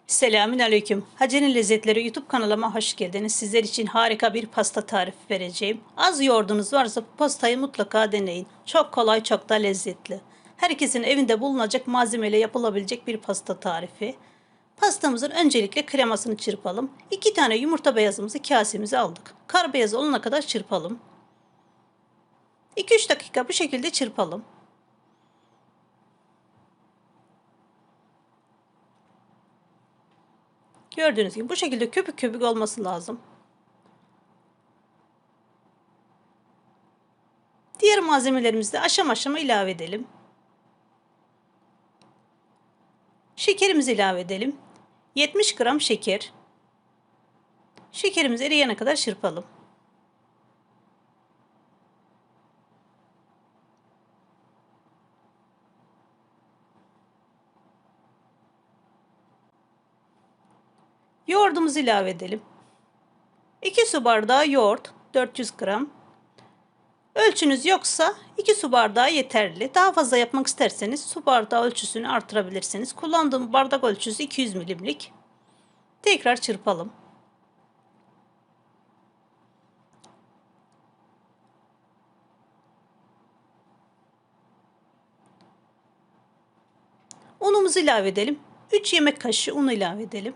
Selamünaleyküm. Hacer'in Lezzetleri YouTube kanalıma hoş geldiniz. Sizler için harika bir pasta tarifi vereceğim. Az yoğurdunuz varsa bu pastayı mutlaka deneyin. Çok kolay, çok da lezzetli. Herkesin evinde bulunacak malzemeyle yapılabilecek bir pasta tarifi. Pastamızın öncelikle kremasını çırpalım. 2 tane yumurta beyazımızı kasemize aldık. Kar beyazı olana kadar çırpalım. 2-3 dakika bu şekilde çırpalım. Gördüğünüz gibi bu şekilde köpük köpük olması lazım. Diğer malzemelerimizi de aşama aşama ilave edelim. Şekerimizi ilave edelim. 70 gram şeker. Şekerimiz eriyene kadar çırpalım. Yoğurdumuzu ilave edelim. 2 su bardağı yoğurt, 400 gram. Ölçünüz yoksa 2 su bardağı yeterli. Daha fazla yapmak isterseniz su bardağı ölçüsünü artırabilirsiniz. Kullandığım bardak ölçüsü 200 milimlik. Tekrar çırpalım. Unumuzu ilave edelim. 3 yemek kaşığı un ilave edelim.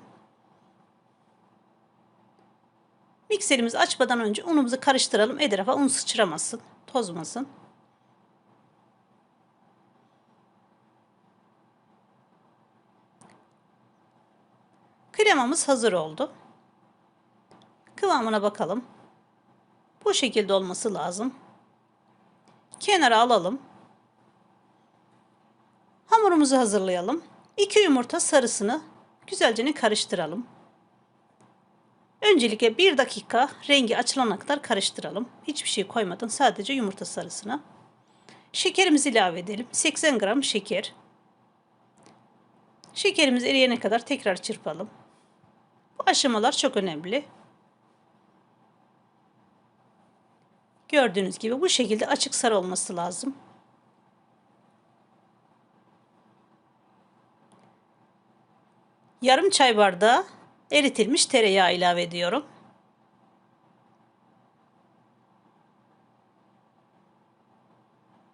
Mikserimizi açmadan önce unumuzu karıştıralım. Etrafa un sıçramasın, tozmasın. Kremamız hazır oldu. Kıvamına bakalım. Bu şekilde olması lazım. Kenara alalım. Hamurumuzu hazırlayalım. 2 yumurta sarısını güzelce karıştıralım. Öncelikle 1 dakika rengi açılana kadar karıştıralım. Hiçbir şey koymadan sadece yumurta sarısını. Şekerimizi ilave edelim. 80 gram şeker. Şekerimiz eriyene kadar tekrar çırpalım. Bu aşamalar çok önemli. Gördüğünüz gibi bu şekilde açık sarı olması lazım. Yarım çay bardağı eritilmiş tereyağı ilave ediyorum.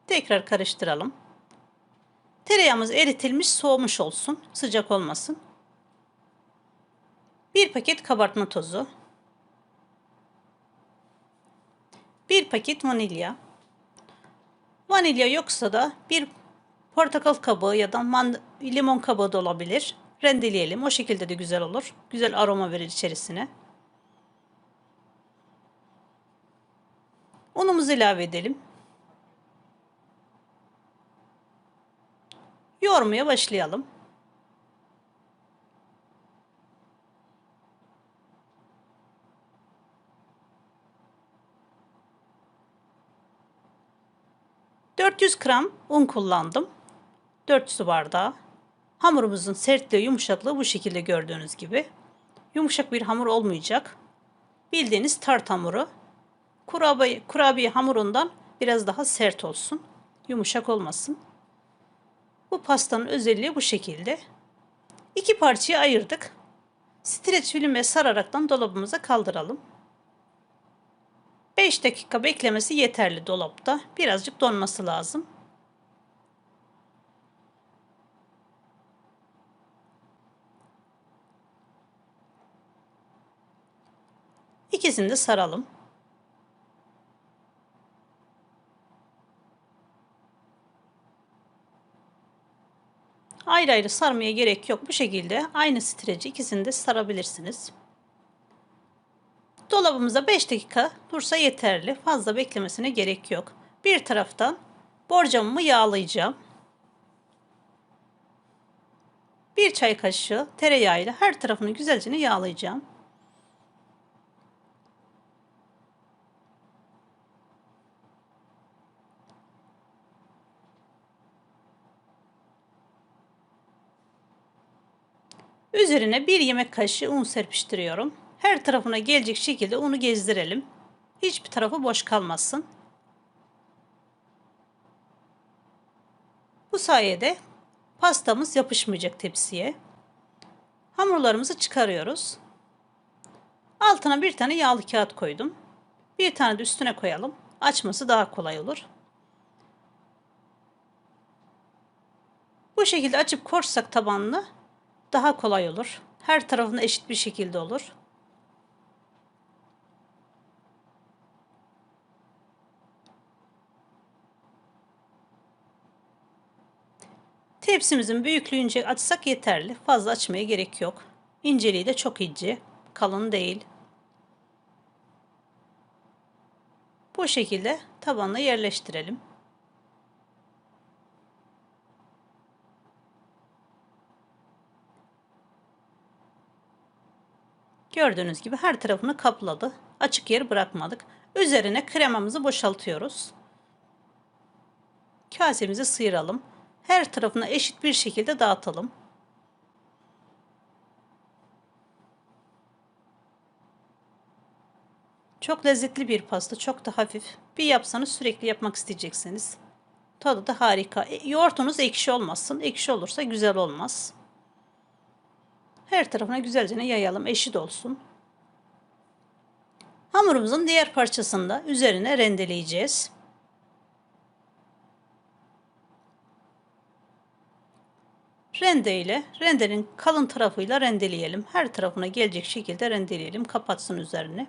Tekrar karıştıralım. Tereyağımız eritilmiş, soğumuş olsun. Sıcak olmasın. 1 paket kabartma tozu. 1 paket vanilya. Vanilya yoksa da bir portakal kabuğu ya da limon kabuğu da olabilir. Rendeleyelim. O şekilde de güzel olur. Güzel aroma verir içerisine. Unumuzu ilave edelim. Yoğurmaya başlayalım. ...400 gram un kullandım. 4 su bardağı. Hamurumuzun sertliği, yumuşaklığı bu şekilde gördüğünüz gibi. Yumuşak bir hamur olmayacak. Bildiğiniz tart hamuru. Kurabiye hamurundan biraz daha sert olsun. Yumuşak olmasın. Bu pastanın özelliği bu şekilde. 2 parçaya ayırdık. Streç filme sararaktan dolabımıza kaldıralım. 5 dakika beklemesi yeterli dolapta. Birazcık donması lazım. İkisini de saralım. Ayrı ayrı sarmaya gerek yok. Bu şekilde aynı streci ikisini de sarabilirsiniz. Dolabımıza 5 dakika dursa yeterli. Fazla beklemesine gerek yok. Bir taraftan borcamımı yağlayacağım. 1 çay kaşığı tereyağıyla her tarafını güzelce yağlayacağım. Üzerine 1 yemek kaşığı un serpiştiriyorum. Her tarafına gelecek şekilde unu gezdirelim. Hiçbir tarafı boş kalmasın. Bu sayede pastamız yapışmayacak tepsiye. Hamurlarımızı çıkarıyoruz. Altına bir tane yağlı kağıt koydum. Bir tane de üstüne koyalım. Açması daha kolay olur. Bu şekilde açıp koyarsak tabanını daha kolay olur. Her tarafında eşit bir şekilde olur. Tepsimizin büyüklüğünce açsak yeterli. Fazla açmaya gerek yok. İnceliği de çok ince, kalın değil. Bu şekilde tabanına yerleştirelim. Gördüğünüz gibi her tarafını kapladı. Açık yer bırakmadık. Üzerine kremamızı boşaltıyoruz. Kasemizi sıyıralım. Her tarafına eşit bir şekilde dağıtalım. Çok lezzetli bir pasta, çok da hafif. Bir yapsanız sürekli yapmak isteyeceksiniz. Tadı da harika. Yoğurtunuz ekşi olmasın. Ekşi olursa güzel olmaz. Her tarafına güzelce yayalım, eşit olsun. Hamurumuzun diğer parçasını da üzerine rendeleyeceğiz. Rendenin kalın tarafıyla rendeleyelim. Her tarafına gelecek şekilde rendeleyelim. Kapatsın üzerine.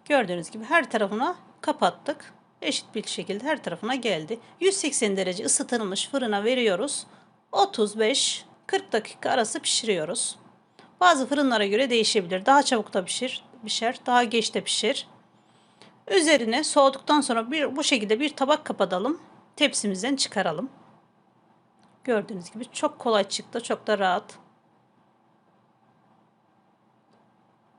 Gördüğünüz gibi her tarafına kapattık. Eşit bir şekilde her tarafına geldi. 180 derece ısıtılmış fırına veriyoruz. 35-40 dakika arası pişiriyoruz. Bazı fırınlara göre değişebilir. Daha çabuk da pişer, daha geç de pişer. Üzerine soğuduktan sonra bu şekilde bir tabak kapatalım. Tepsimizden çıkaralım. Gördüğünüz gibi çok kolay çıktı, çok da rahat.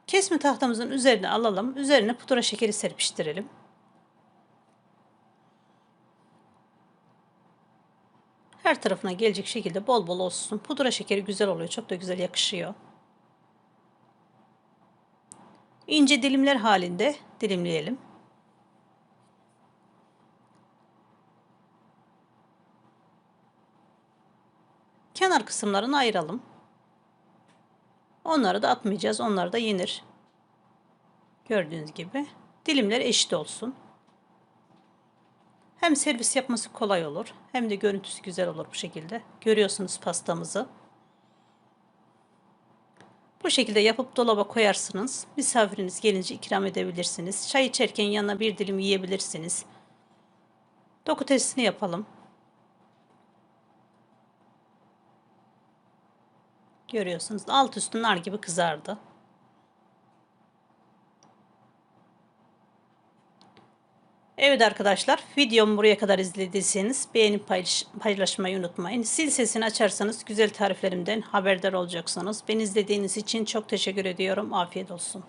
Kesme tahtamızın üzerine alalım. Üzerine pudra şekeri serpiştirelim. Her tarafına gelecek şekilde bol bol olsun. Pudra şekeri güzel oluyor. Çok da güzel yakışıyor. İnce dilimler halinde dilimleyelim. Kenar kısımlarını ayıralım. Onları da atmayacağız. Onlar da yenir. Gördüğünüz gibi dilimler eşit olsun. Hem servis yapması kolay olur, hem de görüntüsü güzel olur bu şekilde. Görüyorsunuz pastamızı. Bu şekilde yapıp dolaba koyarsınız. Misafiriniz gelince ikram edebilirsiniz. Çay içerken yanına bir dilim yiyebilirsiniz. Doku testini yapalım. Görüyorsunuz alt üstü nar gibi kızardı. Evet arkadaşlar, videomu buraya kadar izlediyseniz beğenip paylaşmayı unutmayın. Sil sesini açarsanız güzel tariflerimden haberdar olacaksınız. Beni izlediğiniz için çok teşekkür ediyorum. Afiyet olsun.